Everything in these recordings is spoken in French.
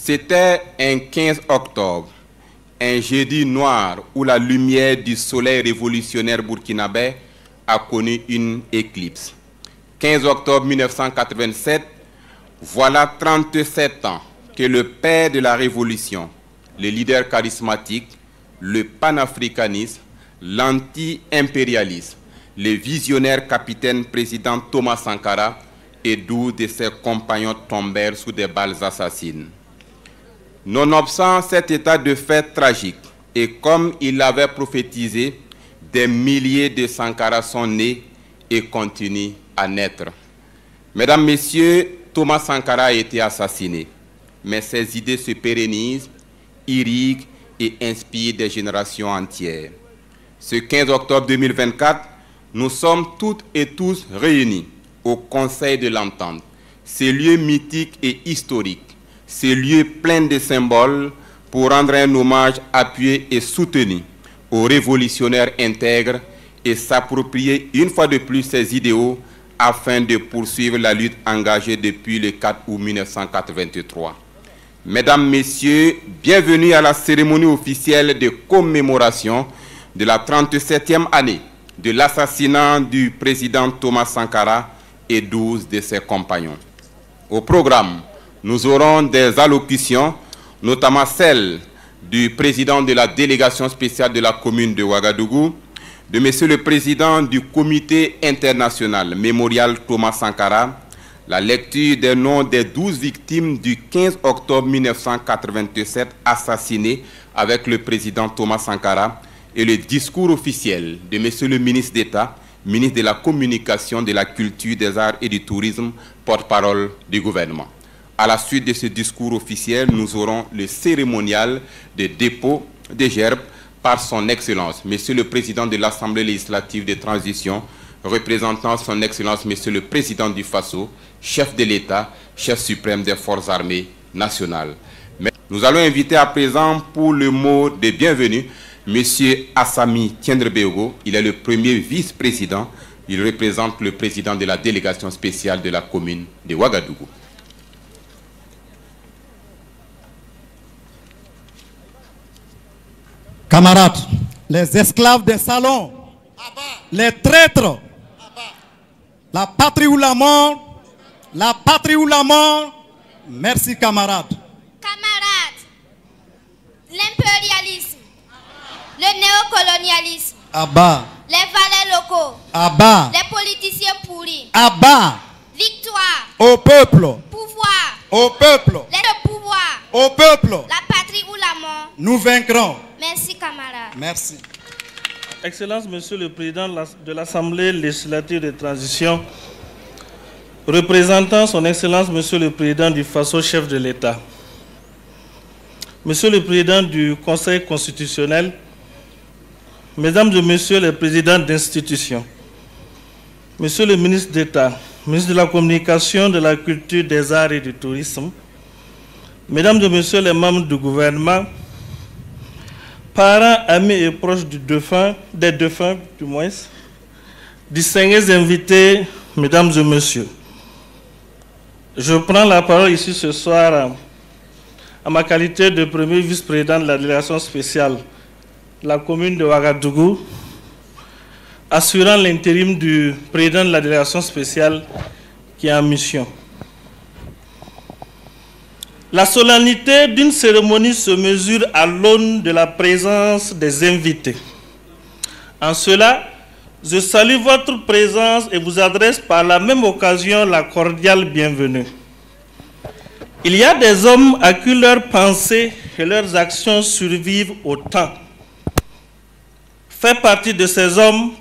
C'était un 15 octobre, un jeudi noir où la lumière du soleil révolutionnaire burkinabé a connu une éclipse. 15 octobre 1987, voilà 37 ans que le père de la révolution, le leader charismatique, le panafricanisme, l'anti-impérialisme, le visionnaire capitaine président Thomas Sankara et 12 de ses compagnons tombèrent sous des balles assassines. Nonobstant cet état de fait tragique, et comme il l'avait prophétisé, des milliers de Sankara sont nés et continuent à naître. Mesdames, Messieurs, Thomas Sankara a été assassiné, mais ses idées se pérennisent, irriguent et inspirent des générations entières. Ce 15 octobre 2024, nous sommes toutes et tous réunis au Conseil de l'Entente, ce lieu mythique et historique, ce lieu plein de symboles pour rendre un hommage appuyé et soutenu aux révolutionnaires intègres et s'approprier une fois de plus ces idéaux afin de poursuivre la lutte engagée depuis le 4 août 1983. Mesdames, Messieurs, bienvenue à la cérémonie officielle de commémoration de la 37e année de l'assassinat du président Thomas Sankara et 12 de ses compagnons. Au programme, nous aurons des allocutions, notamment celle du président de la délégation spéciale de la commune de Ouagadougou, de Monsieur le Président du Comité international mémorial Thomas Sankara, la lecture des noms des 12 victimes du 15 octobre 1987 assassinées avec le président Thomas Sankara et le discours officiel de Monsieur le ministre d'État, ministre de la Communication, de la Culture, des Arts et du Tourisme, porte-parole du gouvernement. À la suite de ce discours officiel, nous aurons le cérémonial de dépôt des gerbes par son Excellence, Monsieur le Président de l'Assemblée législative de transition, représentant son Excellence, Monsieur le Président du Faso, chef de l'État, chef suprême des Forces armées nationales. Mais nous allons inviter à présent pour le mot de bienvenue, Monsieur Assami Tiendrebeogo. Il est le premier vice-président. Il représente le président de la délégation spéciale de la commune de Ouagadougou. Camarades, les esclaves des salons, les traîtres, la patrie ou la mort, la patrie ou la mort. Merci camarades. Camarades, l'impérialisme, le néocolonialisme, les valets locaux, les politiciens pourris, victoire, au peuple, pouvoir, au peuple, le pouvoir, au peuple, la patrie ou la mort. Nous vaincrons. Merci camarades. Merci. Excellence, Monsieur le Président de l'Assemblée législative de transition, représentant son Excellence, Monsieur le Président du Faso, chef de l'État, Monsieur le Président du Conseil constitutionnel, Mesdames et Messieurs les Présidents d'institutions, Monsieur le Ministre d'État, Ministre de la Communication, de la Culture, des Arts et du Tourisme, Mesdames et Messieurs les membres du gouvernement, parents, amis et proches des défunts, distingués invités, Mesdames et Messieurs, je prends la parole ici ce soir à ma qualité de premier vice-président de la délégation spéciale de la commune de Ouagadougou, assurant l'intérim du président de la délégation spéciale qui est en mission. La solennité d'une cérémonie se mesure à l'aune de la présence des invités. En cela, je salue votre présence et vous adresse par la même occasion la cordiale bienvenue. Il y a des hommes à qui leurs pensées et leurs actions survivent au temps. Fait partie de ces hommes,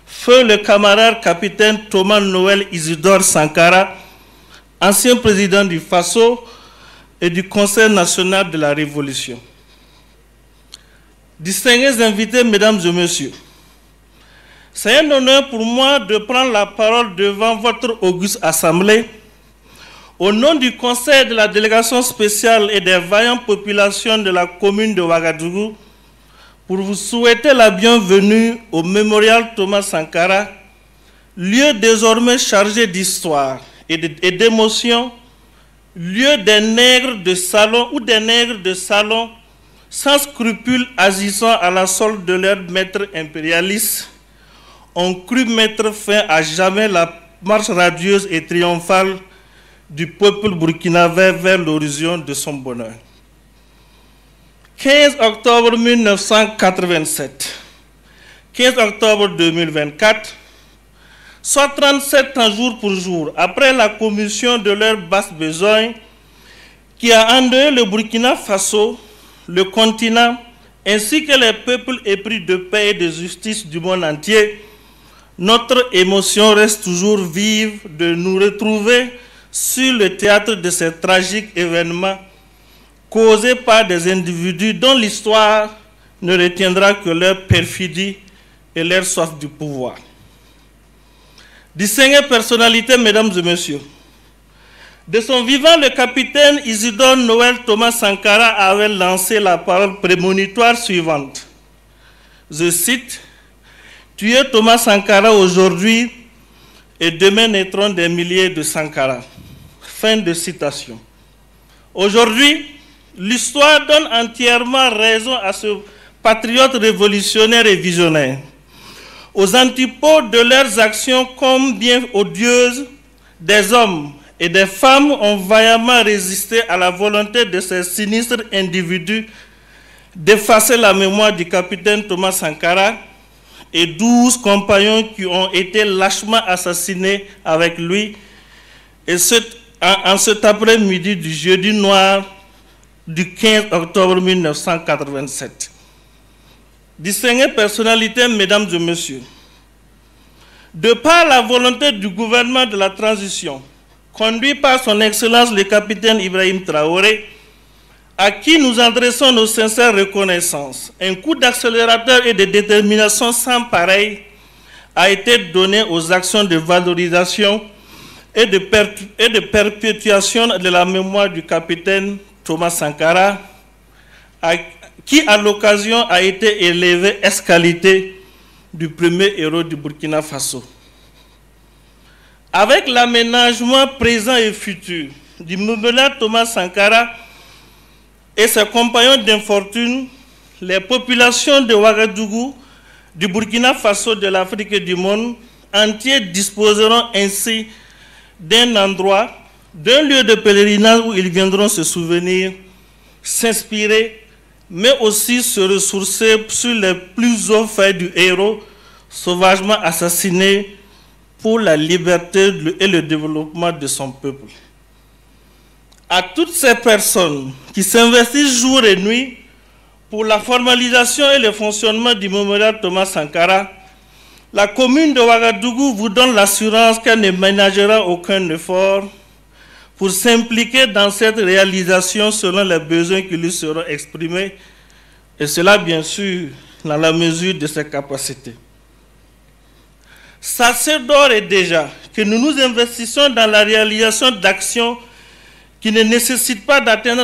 feu le camarade capitaine Thomas Noël Isidore Sankara, ancien président du Faso, et du Conseil national de la Révolution. Distingués invités, Mesdames et Messieurs, c'est un honneur pour moi de prendre la parole devant votre auguste Assemblée au nom du Conseil de la délégation spéciale et des vaillantes populations de la commune de Ouagadougou pour vous souhaiter la bienvenue au mémorial Thomas Sankara, lieu désormais chargé d'histoire et d'émotions, lieu des nègres de salon ou des nègres de salon sans scrupules agissant à la solde de leurs maîtres impérialistes, ont cru mettre fin à jamais la marche radieuse et triomphale du peuple burkinabé vers l'horizon de son bonheur. 15 octobre 1987, 15 octobre 2024, soit 37 ans jour pour jour, après la commission de leurs basses besognes qui a endeuillé le Burkina Faso, le continent, ainsi que les peuples épris de paix et de justice du monde entier, notre émotion reste toujours vive de nous retrouver sur le théâtre de ces tragiques événements causés par des individus dont l'histoire ne retiendra que leur perfidie et leur soif du pouvoir. Distinguées personnalités, mesdames et messieurs, de son vivant, le capitaine Isidore Noël Thomas Sankara avait lancé la parole prémonitoire suivante. Je cite, « Tuez Thomas Sankara aujourd'hui et demain naîtront des milliers de Sankara. » Fin de citation. Aujourd'hui, l'histoire donne entièrement raison à ce patriote révolutionnaire et visionnaire. Aux antipodes de leurs actions comme bien odieuses, des hommes et des femmes ont vaillamment résisté à la volonté de ces sinistres individus d'effacer la mémoire du capitaine Thomas Sankara et 12 compagnons qui ont été lâchement assassinés avec lui, et en cet après-midi du jeudi noir du 15 octobre 1987. Distinguées personnalités, mesdames et messieurs, de par la volonté du gouvernement de la transition, conduit par son Excellence le capitaine Ibrahim Traoré, à qui nous adressons nos sincères reconnaissances, un coup d'accélérateur et de détermination sans pareil a été donné aux actions de valorisation et de perpétuation de la mémoire du capitaine Thomas Sankara, qui à l'occasion a été élevé escalité du premier héros du Burkina Faso. Avec l'aménagement présent et futur du mémorial Thomas Sankara et ses compagnons d'infortune, les populations de Ouagadougou, du Burkina Faso, de l'Afrique et du monde entier disposeront ainsi d'un endroit, d'un lieu de pèlerinage où ils viendront se souvenir, s'inspirer, mais aussi se ressourcer sur les plus hauts faits du héros sauvagement assassiné pour la liberté et le développement de son peuple. À toutes ces personnes qui s'investissent jour et nuit pour la formalisation et le fonctionnement du mémorial Thomas Sankara, la commune de Ouagadougou vous donne l'assurance qu'elle ne ménagera aucun effort pour s'impliquer dans cette réalisation selon les besoins qui lui seront exprimés, et cela bien sûr dans la mesure de ses capacités. Sachez d'ores et déjà que nous nous investissons dans la réalisation d'actions qui ne nécessitent pas d'attendre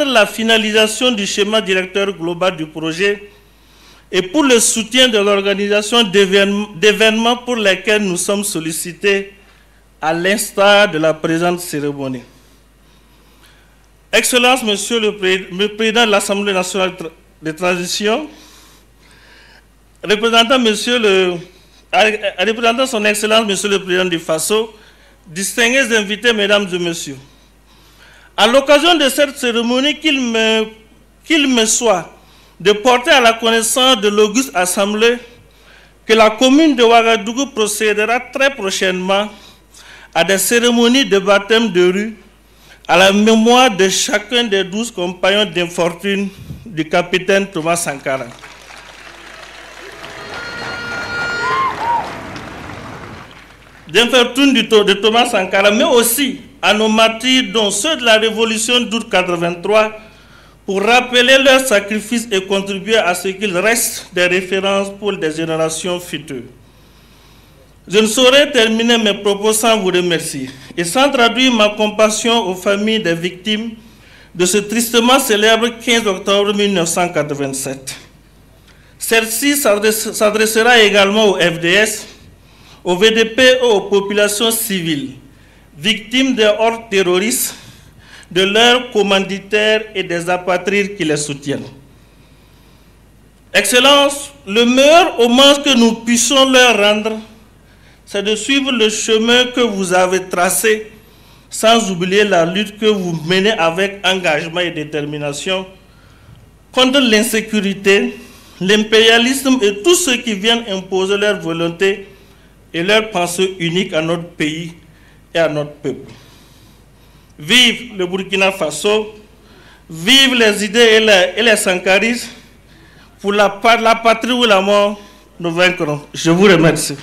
la finalisation du schéma directeur global du projet et pour le soutien de l'organisation d'événements pour lesquels nous sommes sollicités à l'instar de la présente cérémonie. Excellence, Monsieur le Président de l'Assemblée nationale de transition, représentant son Excellence, Monsieur le Président du Faso, distingués invités, Mesdames et Messieurs, à l'occasion de cette cérémonie, qu'il me soit de porter à la connaissance de l'auguste Assemblée que la commune de Ouagadougou procédera très prochainement à des cérémonies de baptême de rue à la mémoire de chacun des 12 compagnons d'infortune du capitaine Thomas Sankara. D'infortune de Thomas Sankara, mais aussi à nos martyrs, dont ceux de la révolution d'août 83, pour rappeler leur sacrifice et contribuer à ce qu'il reste des références pour des générations futures. Je ne saurais terminer mes propos sans vous remercier et sans traduire ma compassion aux familles des victimes de ce tristement célèbre 15 octobre 1987. Celle-ci s'adressera également au FDS, au VDP et aux populations civiles victimes des hordes terroristes, de leurs commanditaires et des apatrides qui les soutiennent. Excellence, le meilleur hommage que nous puissions leur rendre, c'est de suivre le chemin que vous avez tracé, sans oublier la lutte que vous menez avec engagement et détermination contre l'insécurité, l'impérialisme et tous ceux qui viennent imposer leur volonté et leur pensée unique à notre pays et à notre peuple. Vive le Burkina Faso, vive les idées et les sankaristes. Pour la patrie ou la mort, nous vaincrons. Je vous remercie.